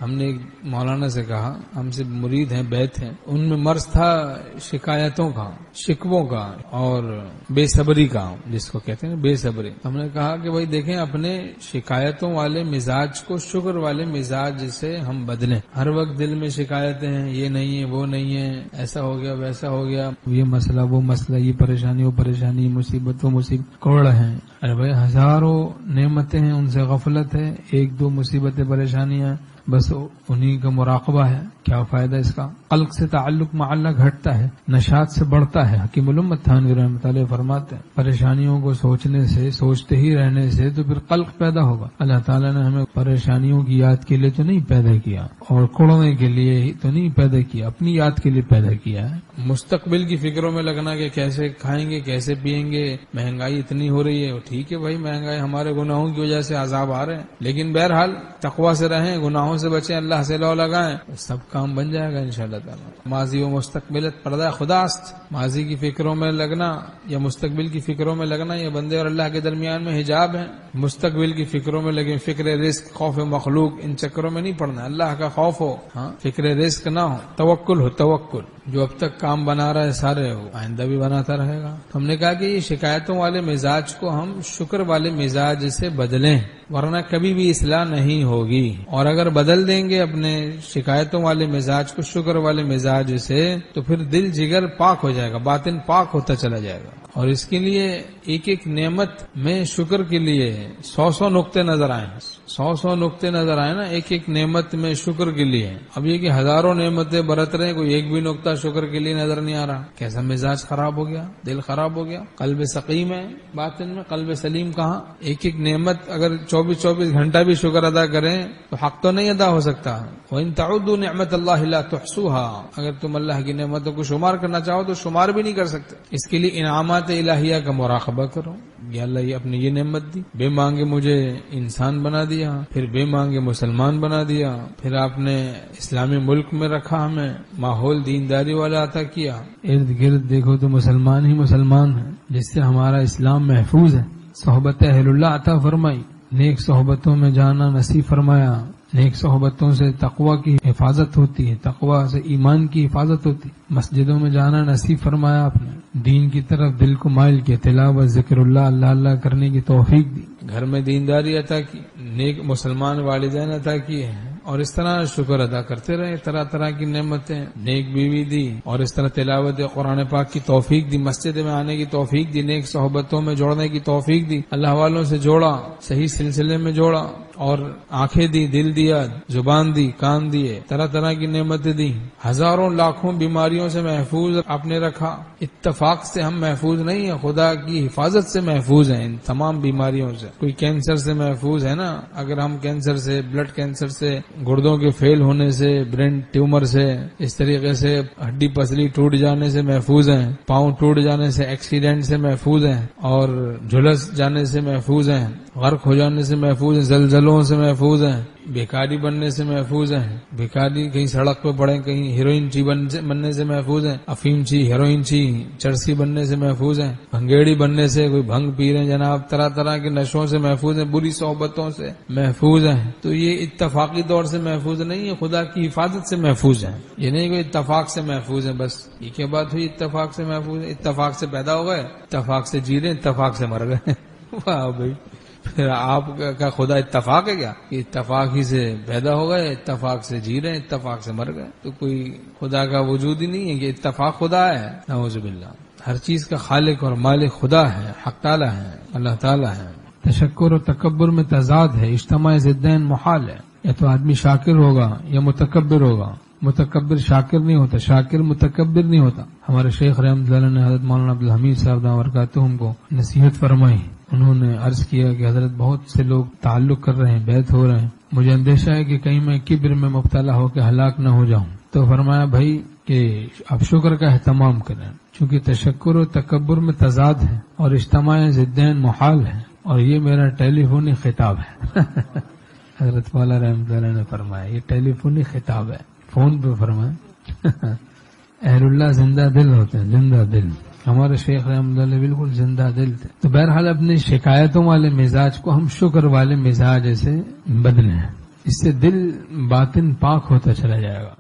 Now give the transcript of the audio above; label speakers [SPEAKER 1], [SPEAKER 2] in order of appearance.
[SPEAKER 1] ہم نے ایک مولانا سے کہا، ہم سے مرید ہیں، بیت ہیں، ان میں مرض تھا شکایتوں کا، شکووں کا اور بے صبری کا، جس کو کہتے ہیں بے صبری۔ ہم نے کہا کہ بھائی دیکھیں، اپنے شکایتوں والے مزاج کو شکر والے مزاج سے ہم بدلیں۔ ہر وقت دل میں شکایتیں ہیں، یہ نہیں ہے، وہ نہیں ہے، ایسا ہو گیا، ویسا ہو گیا، یہ مسئلہ، وہ مسئلہ، یہ پریشانی، وہ پریشانی، مصیبت، وہ مصیبت، کوڑ ہیں۔ ارے بھائی ہزاروں نعمتیں ہیں، ان سے غفلت ہے، ایک دو مصیبتیں، پریشانیاں، بس انہی کا مراقبہ ہے، کیا فائدہ اس کا؟ قلق سے تعلق مع اللہ گھٹتا ہے، نشاط سے بڑھتا ہے۔ حکیم الامت تھانوی رحمۃ اللہ فرماتے ہیں پریشانیوں کو سوچنے سے، سوچتے ہی رہنے سے تو پھر قلق پیدا ہوگا۔ اللہ تعالیٰ نے ہمیں پریشانیوں کی یاد کے لیے تو نہیں پیدا کیا، اور کوڑنے کے لیے ہی تو نہیں پیدا کیا، اپنی یاد کے لیے پیدا کیا ہے۔ مستقبل کی فکروں میں لگنا کہ کیسے کھائیں گے، کیسے پیئیں گے، مہنگائی اتنی ہو رہی ہے، ٹھیک ہے بھائی، مہنگائی ہمارے گناہوں کی وجہ سے عذاب آ رہے ہیں، لیکن بہرحال تقویٰ سے رہیں، گناہوں سے بچیں، اللہ سے لو لگائیں، سب کام بن جائے گا انشاءاللہ تعالی۔ ماضی و مستقبلت پردہ خداست، ماضی کی فکروں میں لگنا یا مستقبل کی فکروں میں لگنا یہ بندے اور اللہ کے درمیان میں حجاب ہے۔ مستقبل کی فکروں میں لگے، فکر رزق، خوف مخلوق، ان چکروں میں نہیں پڑنا، اللہ کا خوف ہو، ہاں فکر رزق نہ ہو، توکل ہو، توکل، جو اب تک کام بنا رہا ہے سارے ہو، آئندہ بھی بناتا رہے گا۔ ہم نے کہا کہ یہ شکایتوں والے مزاج کو ہم شکر والے مزاج سے بدلیں، ورنہ کبھی بھی اصلاح نہیں ہوگی۔ اور اگر بدل دیں گے اپنے شکایتوں والے مزاج کو شکر والے مزاج سے، تو پھر دل جگر پاک ہو جائے گا، باطن پاک ہوتا چلا جائے گا۔ اور اس کے لیے ایک ایک نعمت میں شکر کے لیے 100 نقطے نظر آئے، 100 نقطے نظر آئے نا ایک ایک نعمت میں شکر کے لیے۔ اب یہ کہ ہزاروں نعمتیں برت رہے، کوئی ایک بھی نقطہ شکر کے لیے نظر نہیں آ رہا، کیسا مزاج خراب ہو گیا، دل خراب ہو گیا، قلب سقیم ہے باطن میں، قلب سلیم کہاں؟ ایک ایک نعمت اگر 24 گھنٹہ بھی شکر ادا کریں تو حق تو نہیں ادا ہو سکتا۔ وَإِن تَعُدُّوا نِعْمَةَ اللَّهِ لَا تُحْصُوهَا، اگر تم اللہ کی نعمتوں کو شمار کرنا چاہو تو شمار بھی نہیں کر سکتے۔ اس کے لیے انعامات الہیہ کا مراقبہ کرو، یا اللہ یہ اپنے یہ نعمت دی، بے مانگے مجھے انسان بنا دیا، پھر بے مانگے مسلمان بنا دیا، پھر آپ نے اسلامی ملک میں رکھا، ہمیں ماحول دینداری والا عطا کیا، ارد گرد دیکھو تو مسلمان ہی مسلمان ہیں، جس سے ہمارا اسلام محفوظ ہے۔ صحبت اہل اللہ عطا فرمائی، نیک صحبتوں میں جانا نصیب فرمایا، نیک صحبتوں سے تقوی کی حفاظت ہوتی ہے، تقوی سے ایمان کی حفاظت ہوتی ہے، مسجدوں میں جانا نصیب فرمایا، آپ نے دین کی طرف دل کو مائل کیا، تلاوت، ذکر اللہ، اللہ اللہ کرنے کی توفیق دی، گھر میں دینداری عطا کی، نیک مسلمان والدین عطا کیے ہیں، اور اس طرح شکر ادا کرتے رہے، طرح طرح کی نعمتیں، نیک بیوی دی، اور اس طرح تلاوت قرآن پاک کی توفیق دی، مسجد میں آنے کی توفیق دی، نیک صحبتوں میں جوڑنے کی توفیق دی، اللہ والوں سے جوڑا، صحیح سلسلے میں جوڑا، اور آنکھیں دی، دل دیا، زبان دی، کان دیے، طرح طرح کی نعمتیں دی، ہزاروں لاکھوں بیماریوں سے محفوظ آپ نے رکھا۔ اتفاق سے ہم محفوظ نہیں ہیں، خدا کی حفاظت سے محفوظ ہیں، ان تمام بیماریوں سے۔ کوئی کینسر سے محفوظ ہے نا، اگر ہم کینسر سے، بلڈ کینسر سے، گردوں کے فیل ہونے سے، برین ٹیومر سے، اس طریقے سے ہڈی پسلی ٹوٹ جانے سے محفوظ ہیں، پاؤں ٹوٹ جانے سے، ایکسیڈنٹ سے محفوظ ہیں، اور جھلس جانے سے محفوظ ہیں، غرق ہو جانے سے محفوظ ہیں، زلزلوں سے محفوظ ہیں، بیکاری بننے سے محفوظ ہیں، بیکاری کہیں سڑک پہ پڑے، کہیں ہیروئن چی بننے سے محفوظ ہیں، افیم چی، ہیروئن چی، چرسی بننے سے محفوظ ہیں، بھنگیڑی بننے سے، کوئی بھنگ پی رہے ہیں جناب، طرح طرح کے نشوں سے محفوظ ہیں، بری صحبتوں سے محفوظ ہیں۔ تو یہ اتفاقی طور سے محفوظ نہیں ہے، خدا کی حفاظت سے محفوظ ہیں، یہ نہیں کوئی اتفاق سے محفوظ ہے بس۔ یہ کیا بات ہوئی اتفاق سے محفوظ ہے؟ اتفاق سے پیدا ہو گئے، اتفاق سے جی رہے، اتفاق سے مر گئے۔ واہ بھائی، پھر آپ کا خدا اتفاق ہے کیا؟ کہ اتفاق ہی سے پیدا ہو گئے، اتفاق سے جی رہے ہیں، اتفاق سے مر گئے، تو کوئی خدا کا وجود ہی نہیں ہے کہ اتفاق خدا ہے؟ نعوذ باللہ، ہر چیز کا خالق اور مالک خدا ہے، حق تعالی ہے، اللہ تعالی ہے۔ تشکر اور تکبر میں تضاد ہے، اجتماع ضدین محال ہے، یا تو آدمی شاکر ہوگا یا متکبر ہوگا، متکبر شاکر نہیں ہوتا، شاکر متکبر نہیں ہوتا۔ ہمارے شیخ رحمۃ اللہ نے حضرت مولانا عبدالحمید صاحب دامت برکاتہم کو نصیحت فرمائی، انہوں نے عرض کیا کہ حضرت بہت سے لوگ تعلق کر رہے ہیں، بیعت ہو رہے ہیں، مجھے اندیشہ ہے کہ کہیں میں کبر میں مبتلا ہو کے ہلاک نہ ہو جاؤں۔ تو فرمایا بھائی کہ آپ شکر کا اہتمام کریں، چونکہ تشکر و تکبر میں تضاد ہے اور اجتماع ضدین محال ہے، اور یہ میرا ٹیلی فونی خطاب ہے۔ حضرت والا رحمۃ اللہ نے فرمایا یہ ٹیلی فونی خطاب ہے، فون پہ فرمایا۔ اہل اللہ زندہ دل ہوتے ہیں، زندہ دل، ہمارے شیخ رحمۃ اللہ بالکل زندہ دل تھے۔ تو بہرحال اپنی شکایتوں والے مزاج کو ہم شکر والے مزاج سے بدلیں، اس سے دل باطن پاک ہوتا چلا جائے گا.